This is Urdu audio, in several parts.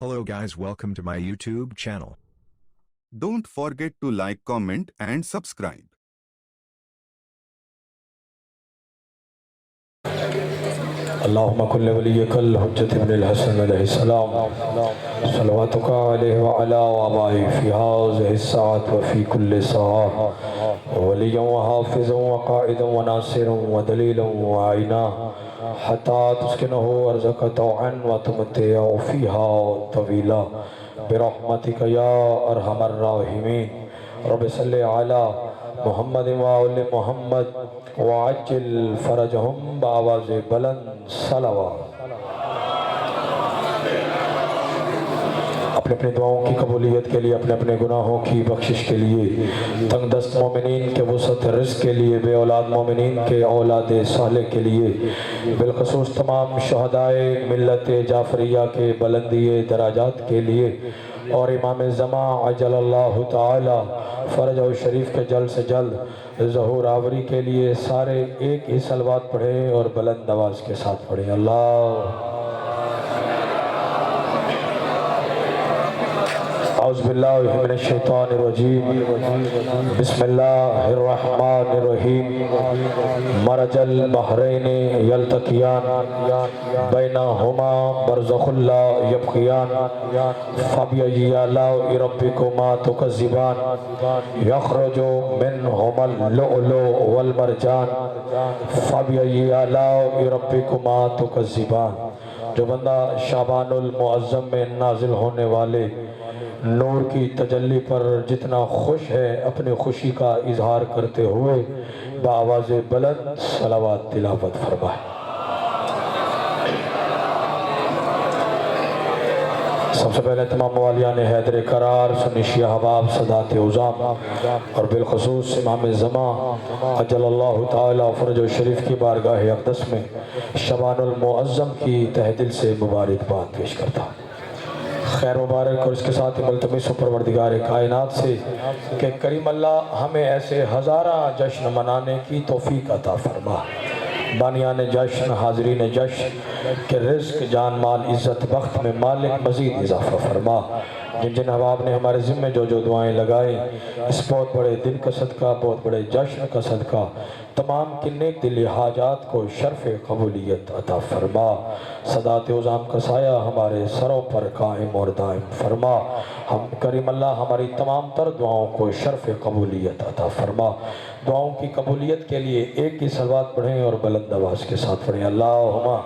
Hello guys, welcome to my YouTube channel. Don't forget to like, comment and subscribe. اللهم كل وليك الحجة ابن الحسن عليه السلام صلواتك عليه وعلى آبائه في هذه الساعة وفي كل ساعة وليا وحافظا وقائدا وناصرا ودليلا وعينا حتى تسكنه أرزق طوعا وتمتع فيها طويلا برحمتك يا أرحم الراحمين. رب صل على محمد وآل محمد وعجل فرجهم بآواز بلند صلوات. اپنے اپنے دعاؤں کی قبولیت کے لیے، اپنے اپنے گناہوں کی بخشش کے لیے، تنگ دست مومنین کے وسعت رزق کے لیے، بے اولاد مومنین کے اولاد صالح کے لیے، بالخصوص تمام شہدائے ملت جعفریہ کے بلندی درجات کے لیے، اور امام زمان عجل اللہ تعالی فرجہ شریف کے جلد سے جلد ظہور آوری کے لیے سارے ایک ہی صلوات پڑھیں اور بلند آواز کے ساتھ پڑھیں. اللہ اعوذ باللہ من الشیطان الرجیم بسم اللہ الرحمن الرحیم. مرج البحرین یلتقیان بینہما برزخ لا یبغیان فبأی آلاء ربکما تکذبان یخرج منہما اللؤلؤ والمرجان فبأی آلاء ربکما تکذبان. جو بندہ شعبان المعظم میں نازل ہونے والے نور کی تجلی پر جتنا خوش ہے، اپنی خوشی کا اظہار کرتے ہوئے بآواز بلند صلوات تلاوت فرمائے. سب سے پہلے تمام موالیان حیدر قرار، سنی شیعہ احباب، سادات عظام اور بالخصوص امام زمان عجل اللہ تعالی فرجہ شریف کی بارگاہ اقدس میں شعبان المعظم کی تہ دل سے مبارکباد پیش کرتا ہوں. خیر مبارک اور اس کے ساتھ ہی ملتمس ہوں پروردگار کائنات سے کہ کریم اللہ ہمیں ایسے ہزارہ جشن منانے کی توفیق عطا فرما. بانیان جشن، حاضرین جشن کہ رزق، جان، مال، عزت، بخت میں مالک مزید اضافہ فرما. جن جن احباب نے ہمارے ذمہ جو جو دعائیں لگائیں، اس بہت بڑے دن کا صدقہ، بہت بڑے جشن کا صدقہ، تمام کی نیک دلی حاجات کو شرف قبولیت عطا فرما. سادات عظام کا سایہ ہمارے سروں پر قائم اور دائم فرما. ہم کریم اللہ ہماری تمام تر دعاؤں کو شرف قبولیت عطا فرما. دعاؤں کی قبولیت کے لیے ایک ہی صلوات پڑھیں اور بلند آواز کے ساتھ پڑھیں. اللہم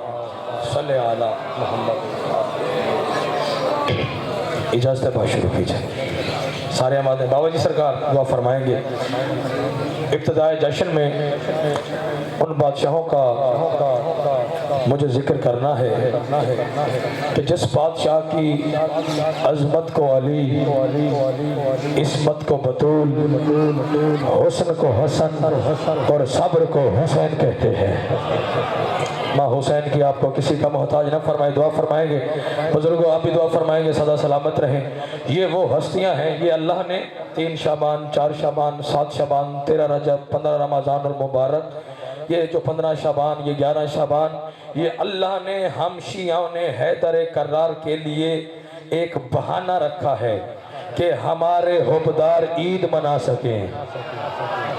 صلی علی محمد. اجازت پاس شروع کیجئے. سارے ہمارے بابا جی سرکار دعا فرمائیں گے. ابتدائے جشن میں ان بادشاہوں کا مجھے ذکر کرنا ہے کہ جس بادشاہ کی عظمت کو علی، عصمت کو بطول، حسن کو حسن اور صبر کو حسین کہتے ہیں. ماں حسین کی آپ کو کسی کا محتاج نہ فرمائے. دعا فرمائیں گے بزرگوں، آپ بھی دعا فرمائیں گے سدا سلامت رہیں. یہ وہ ہستیاں ہیں، یہ اللہ نے 3 شعبان، 4 شعبان، 7 شعبان، 13 رجب، 15 رمضان المبارک، یہ جو 15 شعبان، یہ 11 شعبان، یہ اللہ نے ہم شیعوں نے حیدر کرار کے لیے ایک بہانہ رکھا ہے کہ ہمارے حبدار عید منا سکیں.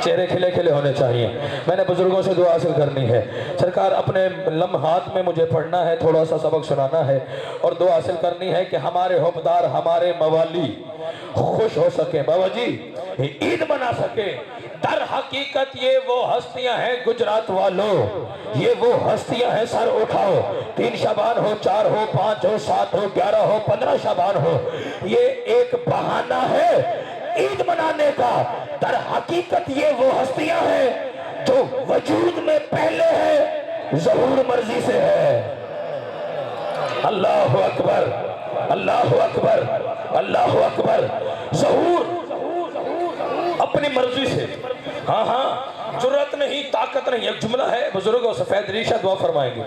چہرے کھلے کھلے ہونے چاہیے. میں نے بزرگوں سے دعا حاصل کرنی ہے. سرکار اپنے لمحات میں مجھے پڑھنا ہے، تھوڑا سا سبق سنانا ہے اور دعا حاصل کرنی ہے کہ ہمارے حبدار، ہمارے موالی خوش ہو سکیں، بابا جی عید منا سکیں. در حقیقت یہ وہ ہستیاں ہیں گجرات والوں، یہ وہ ہستیاں ہیں. سر اٹھاؤ، 3 شعبان ہو، 4 ہو، 5 ہو، 7 ہو، 11 ہو، 15 شعبان ہو، یہ ایک بہانہ ہے عید منانے کا. در حقیقت یہ وہ ہستیاں ہیں جو وجود میں پہلے ہے، ظہور مرضی سے ہے. اللہ اکبر، اللہ اکبر، اللہ اکبر. ظہور اپنی مرضی سے. ہاں ہاں، جرت نہیں، طاقت نہیں. ایک جملہ ہے بزرگوں، سفید ریشہ دعا فرمائیں گے.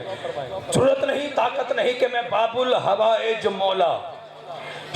جرت نہیں، طاقت نہیں کہ میں باب الحوائج مولا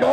9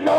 9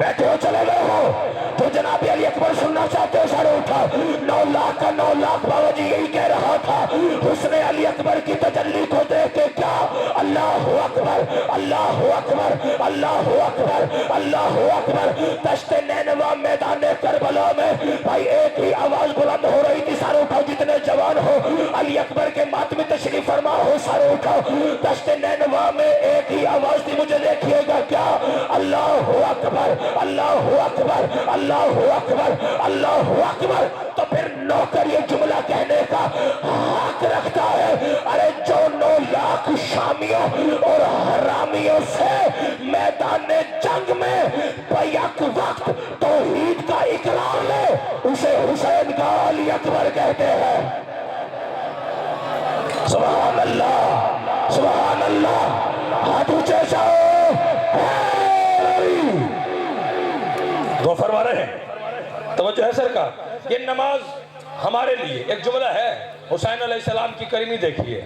بیٹھے ہو چلے گئے ہو؟ تو جناب علی اکبر سننا چاہتے ہو سر اٹھا. 9 لاکھ کا 9 لاکھ بابا جی یہی کہہ رہا تھا. حسن علی اکبر کی تجلی کو دیکھ کے کیا اللہ اکبر اللہ اکبر اللہ اکبر اللہ اکبر. دشت نینوا میدان کربلا میں بھائی ایک ہی آواز بلند ہو رہی تھی. سر اٹھاؤ جتنے جوان ہو, علی اکبر کے ماتم تشریف فرما ہو, سر اٹھاؤ. دشت نینوا میں ایک ہی آواز تھی, مجھے دیکھیے گا کیا اللہ اکبر اللہ اکبر اللہ اکبر اللہ اکبر. تو پھر نوکر یہ جملہ کہنے کا حق رکھتا ہے, ارے جو 9 لاکھ شامیوں اور حرامیوں سے میدان جنگ میں بیک وقت توحید کا اقرار لے اسے حسین کا علی اکبر کہتے ہیں. سبحان اللہ سبحان اللہ. ہاتھ اونچے جاؤ. دو فرما رہے ہیں, توجہ ہے سرکار. یہ نماز ہمارے لیے ایک جملہ ہے, حسین علیہ السلام کی کریمی دیکھیے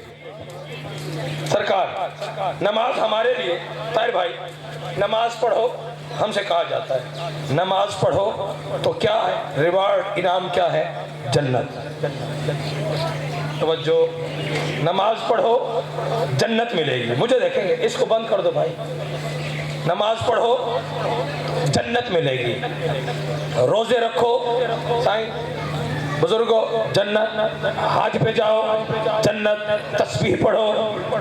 سرکار. نماز ہمارے لیے, طاہر بھائی نماز پڑھو, ہم سے کہا جاتا ہے نماز پڑھو تو کیا ہے ریوارڈ, انعام کیا ہے؟ جنت. توجہ, نماز پڑھو جنت ملے گی. مجھے دیکھیں گے, اس کو بند کر دو بھائی. نماز پڑھو جنت ملے گی, روزے رکھو سائیں بزرگوں جنت, حج پہ جاؤ جنت, تسبیح پڑھو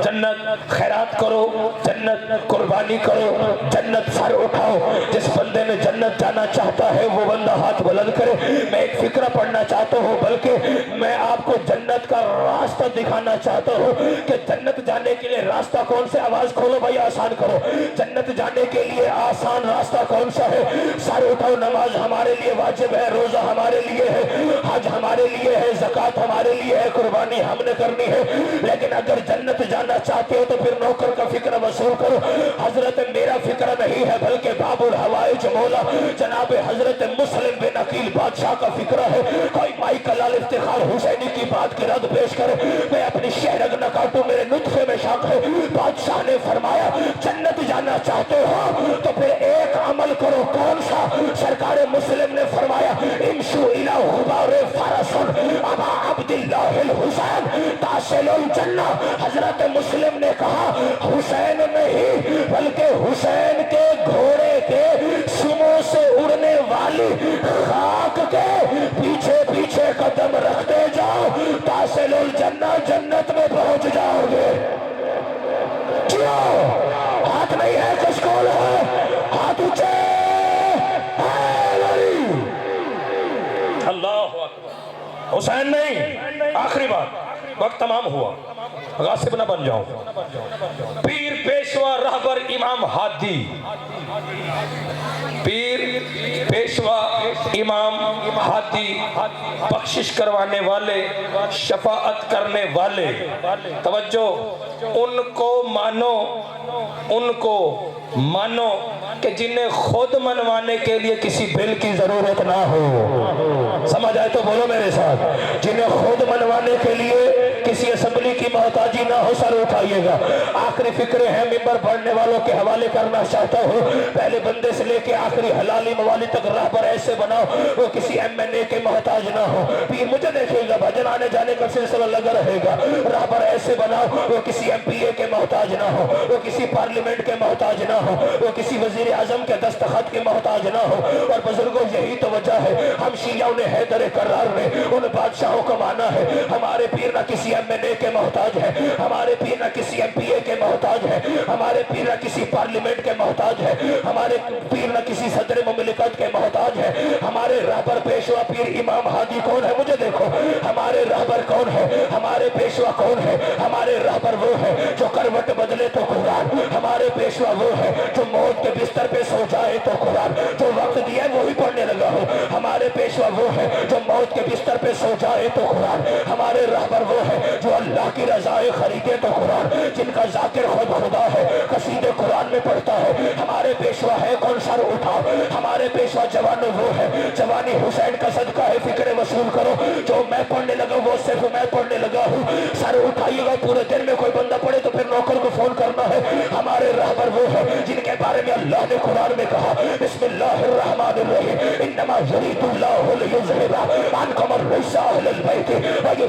جنت, خیرات کرو جنت, قربانی کرو جنت. سر اٹھاؤ. جس بندے میں جنت جانا چاہتا ہے وہ بندہ ہاتھ بلند کرے. میں ایک فکرہ پڑھنا چاہتا ہوں, بلکہ میں آپ کو جنت کا راستہ دکھانا چاہتا ہوں کہ جنت جانے کے لیے راستہ کون سے. آواز کھولو بھائی, آسان کرو. جنت جانے کے لیے آسان راستہ کون سا ہے؟ سر اٹھاؤ. نماز ہمارے لیے واجب ہے, روزہ ہمارے لیے ہے, حج ہمارے لیے ہے, زکوٰۃ ہمارے لیے ہے, قربانی ہم نے کرنی ہے. لیکن اگر جنت جانا چاہتے ہو تو پھر نوکر کا فکر وصول کرو. حضرت میرا فکر نہیں ہے بلکہ باب الحوائج مولا جناب حضرت مسلم بن عقیل بادشاہ کا فکر ہے. کوئی مائی کلال افتخار حسینی کی بات کی رد پیش کرے, میں اپنی شہرگ نہ کاٹوں, میرے نطفے میں شک ہے. بادشاہ نے فرمایا جنت جانا چاہتے ہو تو پھر ایک عمل کرو. کون سا؟ سرکار مسلم نے فرمایا امشو الی غبار فرس ابا عبداللہ الحسین تاصل الجنہ. حضرت مسلم نے کہا حسین نہیں بلکہ حسین کے گھوڑے کے سموں سے اڑنے والی خاک کے پیچھے پیچھے قدم رکھتے جاؤ, تاصل الجنہ, جنت میں پہنچ جاؤ گے. کیوں ہاتھ نہیں ہے, کس کول ہے؟ ہاتھ اونچے. اللہ حسین نہیں. آخری بات, وقت تمام ہوا, غاصب نہ بن جاؤں. پیر پیشوا رہبر امام ہادی, پیر پیشوا امام ہادی, بخشش کروانے والے, شفاعت کرنے والے. توجہ, ان کو مانو, ان کو مانو کہ جنہیں خود منوانے کے لیے کسی بل کی ضرورت نہ ہو. سمجھ آئے تو بولو میرے ساتھ. جنہیں خود منوانے کے لیے کسی اسمبلی کی محتاجی نہ ہو. سر اٹھائیے گا. آخری فکرے ہیں ممبر پڑھنے والوں کے حوالے کرنا چاہتا ہوں. پہلے بندے سے لے کے آخری حلالی موالی تک راہبر ایسے بناؤ وہ کسی MNA کے محتاج نہ ہو. پیر مجھے دیکھے گا, بھجن آنے جانے کا سلسلہ لگا رہے گا. راہبر ایسے بناؤ وہ کسی MPA کے محتاج نہ ہو, وہ کسی پارلیمنٹ کے محتاج نہ ہو, وہ کسی وزیر اعظم کے دستخط کے محتاج نہ ہو. اور بزرگوں یہی تو وجہ ہے ہم شیعوں نے حیدر کرار نے ان بادشاہوں کو مانا ہے. ہمارے پیر نہ کسی MNA کے محتاج ہے, ہمارے پیر نہ کسی MPA کے محتاج ہے, ہمارے پیر نہ کسی پارلیمنٹ کے محتاج ہے, ہمارے پیر نہ کسی صدر مملکت کے محتاج ہے. ہمارے رہبر پیشوا پیر امام ہادی کون ہے؟ مجھے دیکھو. ہمارے رہبر کون ہے؟ ہمارے پیشوا کون ہے؟ ہمارے رہبر وہ ہے جو کروٹ بدلے تو قرآن, ہمارے پیشوا وہ ہے جو موت کے بستر پہ سو جائے تو قرآن, جو وقت دیا ہے وہی پڑھنے لگا ہوں. ہمارے پیشوا وہ ہے جو موت کے بستر پہ سو جائے تو قرآن, ہمارے رہبر وہ ہے جو اللہ کی رضائے خریدے تو قرآن, جن کا ذاکر خود خدا ہے قصیدے قرآن میں پڑھتا ہے. ہمارے پیشوا ہے کون؟ سر اٹھاؤ. ہمارے پیشوا جوانوں وہ ہے, جوانی حسین کا صدقہ ہے, فکر وصول کرو. جو میں پڑھنے لگا وہ صرف میں پڑھنے لگا ہوں. سر اٹھائیے گا. پورے دن میں کوئی بندہ پڑھے تو پھر نوکر کو فون کرنا ہے. ہمارے رہبر وہ ہے جن کے بارے میں اللہ نے قرآن میں کہا بسم اللہ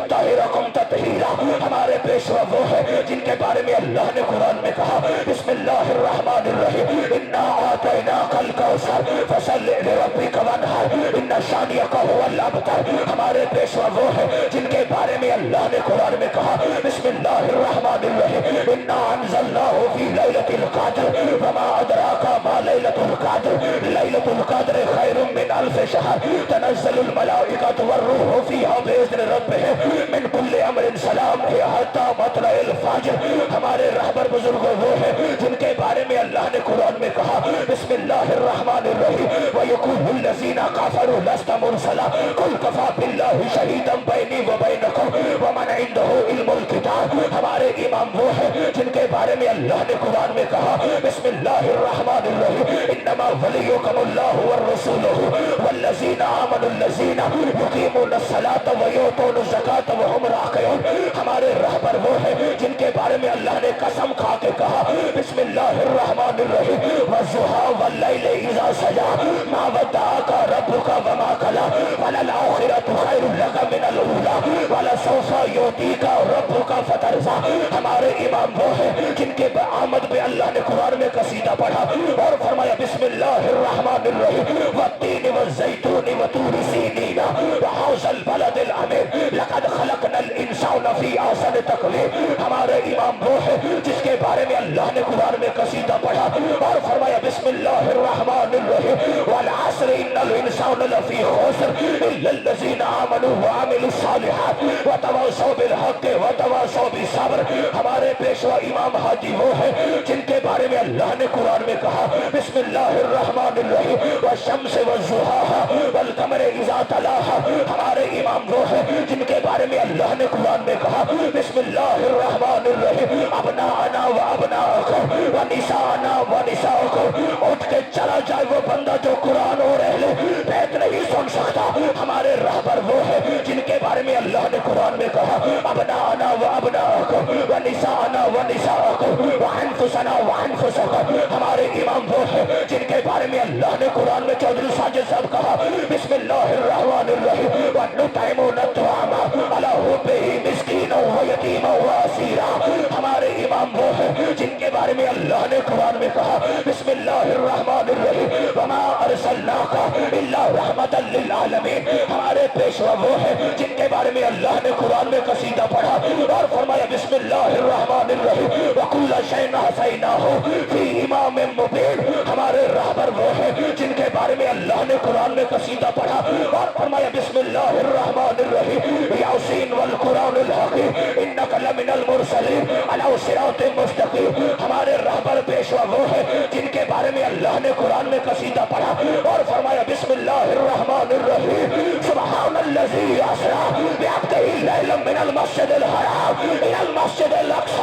وَيُطَّهِرَكُمْ تَطْهِيرًا. ہمارے پیشوا وہ ہے جن کے بارے میں اللہ نے قرآن میں کہا بسم اللہ الرحمن الرحیم اِنَّا أَعْطَيْنَاكَ الْكَوْثَرَ فَصَلِّ لِرَبِّكَ وَانْحَرْ إِنَّ شَانِئَكَ هُوَ الْأَبْتَرُ. ہمارے پیشوا وہ ہے جن کے بارے میں اللہ نے قرآن میں کہا بسم اللہ الرحمن الرحیم اِنَّا أَنزَلْنَاهُ فِي لَيْلَةِ الْقَدْرِ وَمَا أَدْرَاكَ مَا لَيْلَةُ الْقَدْرِ لَيْلَةُ الْقَدْرِ خَيْرٌ مِّنْ أَلْفِ شَهْرٍ تَنَزَّلُ الْمَلَائِكَةُ وَالرُّوحُ فِيهَا بِإِذْنِ رَبِّهِم مِّن كُلِّ أَمْرٍ سَلَامٌ هِيَ حَتَّىٰ مَطْلَعِ الْفَجْرِ. ہمارے رہبر بزرگوں وہ ہیں جن کے بارے میں اللہ نے قرآن میں کہا بسم اللہ الرحمن الرحیم وَيَقُولُ الَّذِينَ كَفَرُوا لَسْتَ مُرْسَلًا قُلْ كَفَىٰ بِاللَّهِ شَهِيدًا بَيْنِي وَبَيْنَكُمْ وَمَنْ عِندَهُ عِلْمُ الْكِتَابِ. ہمارے امام وہ ہیں جن کے بارے میں اللہ نے قرآن میں کہا بسم اللہ الرحمن الرحیم انما ولیکم اللہ ورسولہ والذین آمنوا الذین یقیمون الصلاۃ ویؤتون الزکاۃ وهم راکعون. ہمارے رہبر وہ ہیں جن کے بارے میں اللہ نے قسم کھا کے کہا بسم اللہ الرحمن الرحیم والضحیٰ واللیل اذا سجا ما ودعک ربک وما قلی وللآخرۃ خیر لک من الاولی ولسوف یعطیک ربک فترضی. ہمارے امام وہ ہیں جن کے آمد پہ اللہ نے قرآن میں قصیدہ پڑھا اور فرمایا بسم اللہ الرحمن الرحیم والتین والزیتون وطور سینین وہذا البلد الامین لقد خلقنا الانسان فی احسن تقویم. ہمارے امام وہ ہیں جس کے بارے میں اللہ نے قرآن میں قصیدہ پڑھا اور فرمایا بسم اللہ الرحمن الرحیم والعصر ان الانسان لفی خسر الا الذین آمنوا وعملوا الصالحات وتواصوا بالحق وتواصوا بالصبر. ہمارے پیشوا امام حاجی وہ ہے جن کے بارے میں اللہ نے قرآن میں کہا بسم اللہ الرحمن الرحیم والشمس والضحیٰ والقمر اذا تلاہا. ہمارے امام وہ ہے جن کے بارے میں اللہ نے قرآن میں کہا بسم اللہ الرحمن الرحیم ابناءنا و ابناءکم ونساءنا و نساءکم. اٹھ کے چلا جائے وہ بندہ جو قرآن اور اہل بیت نہیں سن سکتا. ہمارے رہبر وہ ہے جن کے بارے میں اللہ نے قرآن میں کہا ابناءنا و ابناءکم ونساءنا و نساءکم وانفسنا وانفسکم. ہمارے امام وہ ہے جن کے بارے میں اللہ نے قرآن میں چودھری ساجد صاحب کہا بسم اللہ الرحمن الرحیم وَنُطْعِمُ الطَّعَامَ عَلَىٰ حُبِّهِ مِسْكِينًا وَيَتِيمًا وَأَسِيرًا. ہمارے امام وہ ہے جن کے بارے میں اللہ نے قرآن میں کہا بسم اللہ الرحمن الرحیم وَمَا أَرْسَلْنَاكَ إِلَّا رَحْمَةً لِّلْعَالَمِينَ. ہمارے پیشوا وہ ہے جن کے بارے میں اللہ نے قرآن میں قصیدہ پڑھا اور فرمایا بسم اللہ الرحمن الرحیم وَكُلَّ شَيْءٍ أَحْصَيْنَاهُ فِي إِمَامٍ مُّبِينٍ. ہمارے رہبر وہ ہے جن کے بارے میں اللہ نے قرآن میں قصیدہ پڑھا اور فرمایا بسم اللہ الرحمن الرحیم یاسین والقرآن الحکیم انک لمن المرسلین علی صراط مستقیم. ہمارے رہبر پیشوا وہ ہے جن کے بارے میں اللہ نے قرآن میں قصیدہ پڑھا اور فرمایا بسم اللہ الرحمن الرحیم سبحان الذی اسری بعبدہ لیلا من المسجد الحرام الی المسجد الاقصی.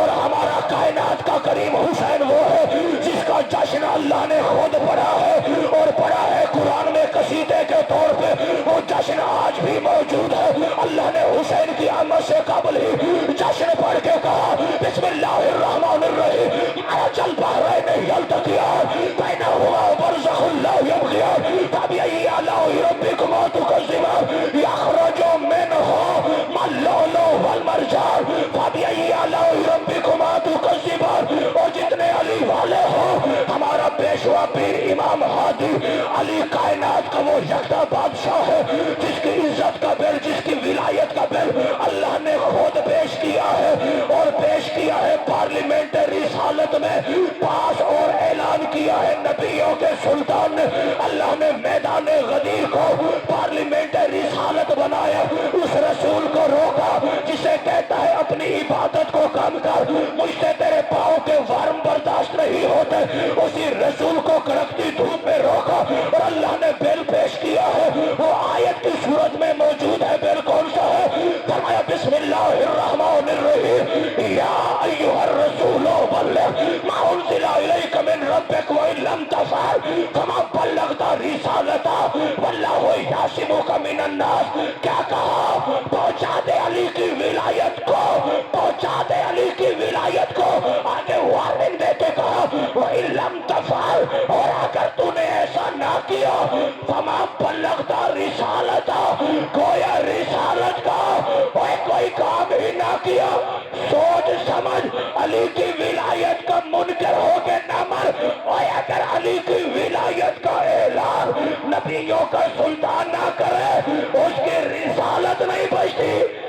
اور ہمارا کائنات کا کریم حسین وہ ہے جس کا جشن اللہ نے خود پڑھا ہے اور پڑھا ہے قرآن میں قصیدے کے طور پہ. وہ جشن آج بھی موجود ہے. اللہ نے حسین کی آمد سے قبل ہی جشن پڑھ کے کہا بسم اللہ الرحمن الرحیم مرج البحرین یلتقیان بینہما برزخ لا یبغیان فبأی آلاء ربکما تکذبان یخرج منہما اللؤلؤ والمرجان فبأی آلاء ربکما تکذبان. اور جتنے علی والے ہوں ہمارا پیشوا پیر امام ہادی علی کائنات کا وہ یکتا بادشاہ ہے جس کی عزت کا بل جس کی ولایت کا بل اللہ نے خود پیش کیا ہے اور پیش کیا ہے پارلیمنٹ رسالت میں پاس اور اعلان کیا ہے نبیوں کے سلطان نے. اللہ نے میدان غدیر کو پارلیمنٹ رسالت بنایا. اس رسول کو روکا جسے کہتا ہے اپنی عبادت کو کم کر مجھ سے تیرے پاؤں کے ورم برداشت نہیں ہوتے. اسی رسول کو کڑکتی دھوپ میں روکا اور اللہ نے بل پیش کیا ہے. وہ آیت کی صورت میں موجود ہے. بل کون سا ہے؟ فرمایا بسم اللہ الرحمن الرحیم یا ایھا الرسول بلغ ما انزل الیک من ربک وان لم تفعل فما بلغت رسالتہ واللہ یعصمک من الناس. کیا کہا؟ پہنچا دے علی کی ولایت کو, پہنچا دے علی کی ولایت کو. آگے وارننگ دے کے کہا وان لم تفعل, اور اگر تو نے ایسا نہ کیا فما بلغت رسالتہ, گویا رسالت کا کیا سوچ سمجھ علی کی ولایت کا منکر ہو کے نہ مر اور اگر علی کی ولایت کا اعلان نبیوں کا سلطان نہ کرے اس کی رسالت نہیں بچتی